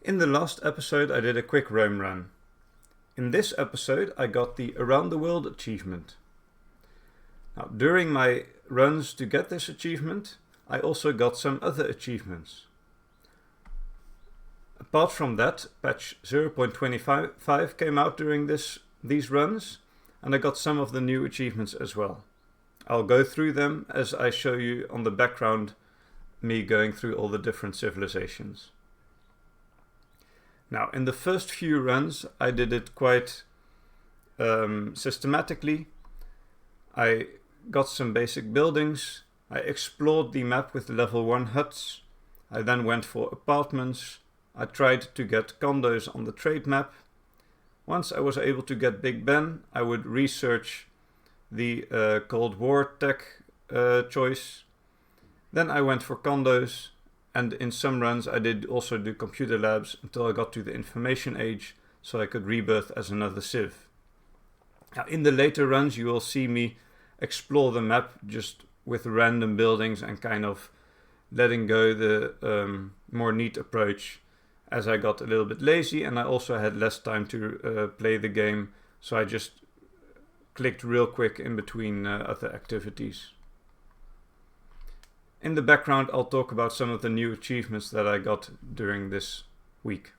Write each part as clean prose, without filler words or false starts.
In the last episode I did a quick Rome run. In this episode I got the Around the World achievement. Now, during my runs to get this achievement, I also got some other achievements. Apart from that, patch 0.25 came out during these runs, and I got some of the new achievements as well. I'll go through them as I show you on the background me going through all the different civilizations. Now, in the first few runs I did it quite systematically. I got some basic buildings, I explored the map with level 1 huts, I then went for apartments, I tried to get condos on the trade map. Once I was able to get Big Ben, I would research the Cold War tech choice. Then I went for condos, and in some runs I did also do computer labs until I got to the information age, so I could rebirth as another civ. Now, in the later runs you will see me explore the map just with random buildings and kind of letting go the more neat approach as I got a little bit lazy, and I also had less time to play the game, so I just clicked real quick in between other activities. In the background I'll talk about some of the new achievements that I got during this week.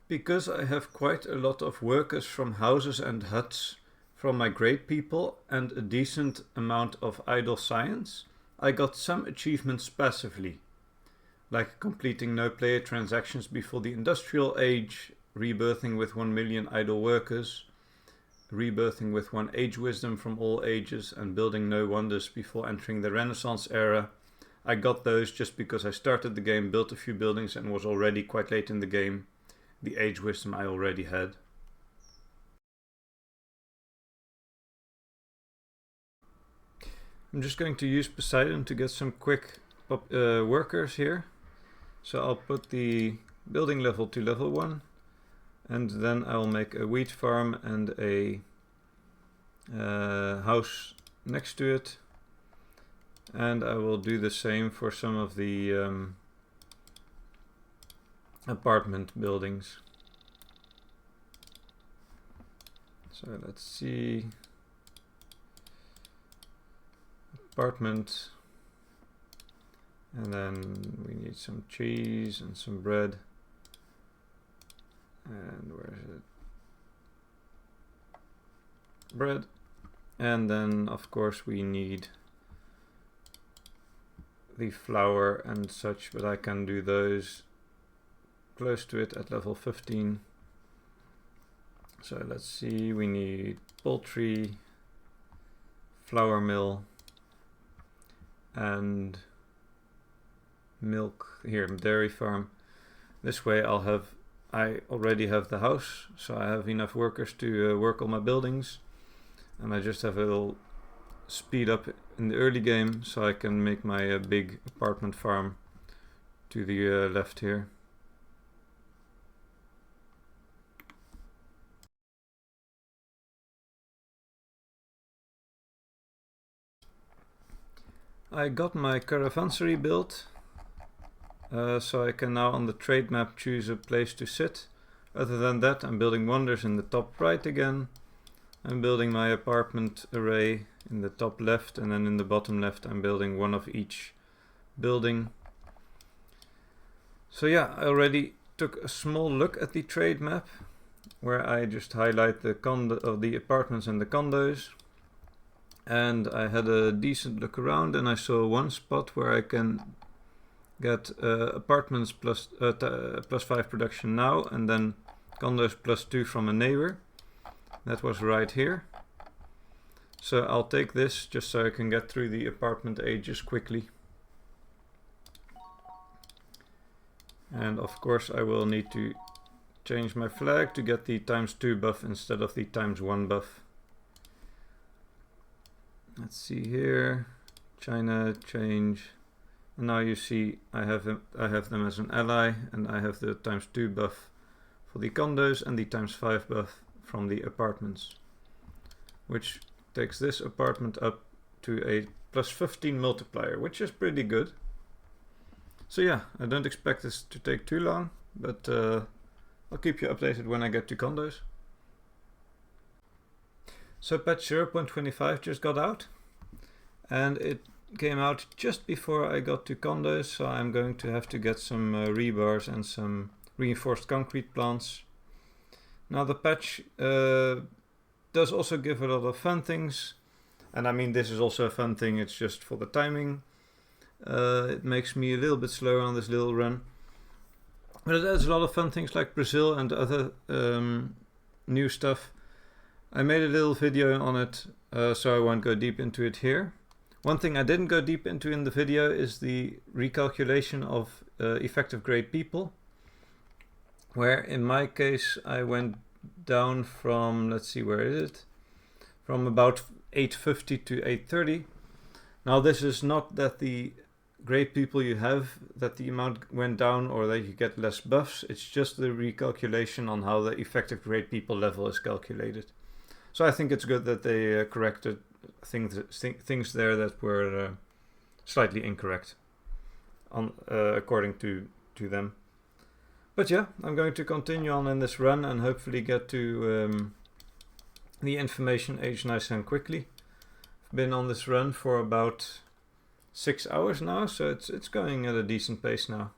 Because I have quite a lot of workers from houses and huts from my great people and a decent amount of idle science, I got some achievements passively, like completing no player transactions before the industrial age, rebirthing with 1 million idle workers, rebirthing with 1 age wisdom from all ages, and building no wonders before entering the Renaissance era. I got those just because I started the game, built a few buildings, and was already quite late in the game. The age wisdom I already had. I'm just going to use Poseidon to get some quick workers here. So I'll put the building level to level 1, and then I'll make a wheat farm and a house next to it, and I will do the same for some of the apartment buildings. So let's see, apartment, and then we need some cheese and some bread, and where is it? Bread, and then of course we need the flour and such, but I can do those close to it at level 15. So let's see, we need poultry, flour mill, and milk here, dairy farm. This way I already have the house, so I have enough workers to work on my buildings, and I just have a little speed up in the early game so I can make my big apartment farm to the left here. I got my caravansary built, so I can now on the trade map choose a place to sit. Other than that, I'm building wonders in the top right again. I'm building my apartment array in the top left, and then in the bottom left I'm building 1 of each building. So yeah, I already took a small look at the trade map, where I just highlight the apartments and the condos. And I had a decent look around, and I saw one spot where I can get apartments plus 5 production now, and then condos plus 2 from a neighbor. That was right here. So I'll take this just so I can get through the apartment ages quickly. And of course I will need to change my flag to get the ×2 buff instead of the ×1 buff. Let's see here, China, change, and now you see I have them as an ally, and I have the ×2 buff for the condos and the ×5 buff from the apartments, which takes this apartment up to a plus 15 multiplier, which is pretty good. So yeah, I don't expect this to take too long, but I'll keep you updated when I get to condos. So patch 0.25 just got out, and it came out just before I got to condos, so I'm going to have to get some rebars and some reinforced concrete plants. Now the patch does also give a lot of fun things, and I mean this is also a fun thing, it's just for the timing. It makes me a little bit slower on this little run. But it adds a lot of fun things like Brazil and other new stuff. I made a little video on it, so I won't go deep into it here. One thing I didn't go deep into in the video is the recalculation of effective grade people, where in my case I went down from, let's see, where is it? From about 850 to 830. Now this is not that the grade people you have, that the amount went down or that you get less buffs, it's just the recalculation on how the effective grade people level is calculated. So I think it's good that they corrected things there that were slightly incorrect on according to them. But yeah, I'm going to continue on in this run and hopefully get to the information age nice and quickly. I've been on this run for about 6 hours now, so it's going at a decent pace now.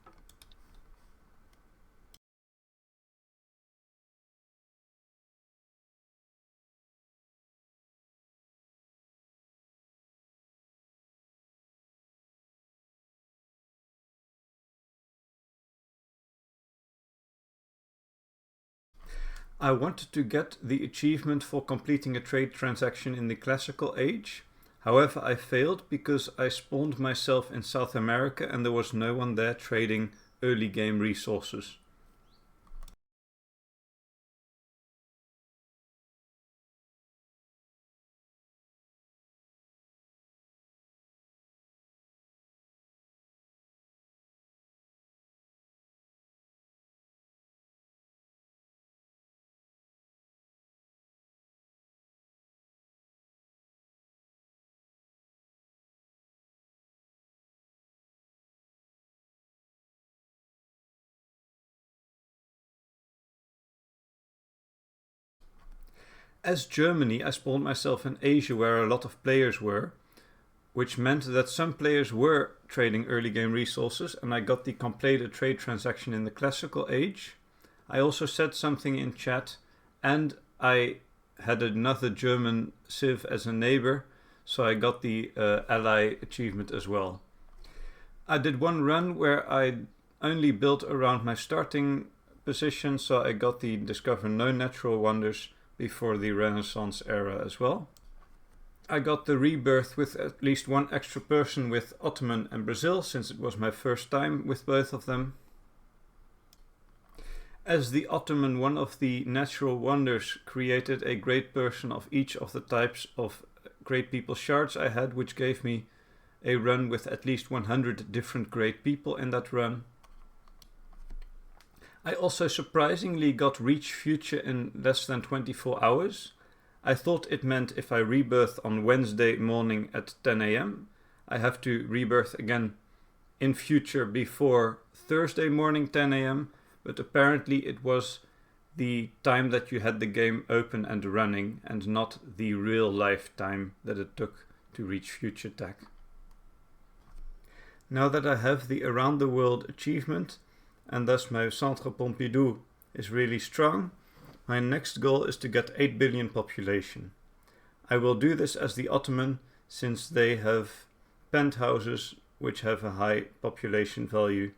I wanted to get the achievement for completing a trade transaction in the classical age. However, I failed because I spawned myself in South America and there was no one there trading early game resources. As Germany, I spawned myself in Asia where a lot of players were, which meant that some players were trading early game resources, and I got the completed trade transaction in the classical age. I also said something in chat, and I had another German civ as a neighbor, so I got the ally achievement as well. I did one run where I only built around my starting position, so I got the discover no natural wonders before the Renaissance era as well. I got the rebirth with at least one extra person with Ottoman and Brazil, since it was my first time with both of them. As the Ottoman, one of the natural wonders created a great person of each of the types of great people shards I had, which gave me a run with at least 100 different great people in that run. I also surprisingly got Reach Future in less than 24 hours. I thought it meant if I rebirth on Wednesday morning at 10 AM, I have to rebirth again in future before Thursday morning 10 AM, but apparently it was the time that you had the game open and running and not the real life time that it took to reach future tech. Now that I have the Around the World achievement, and thus my Centre Pompidou is really strong, my next goal is to get 8 billion population. I will do this as the Ottoman, since they have penthouses which have a high population value.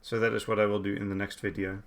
So that is what I will do in the next video.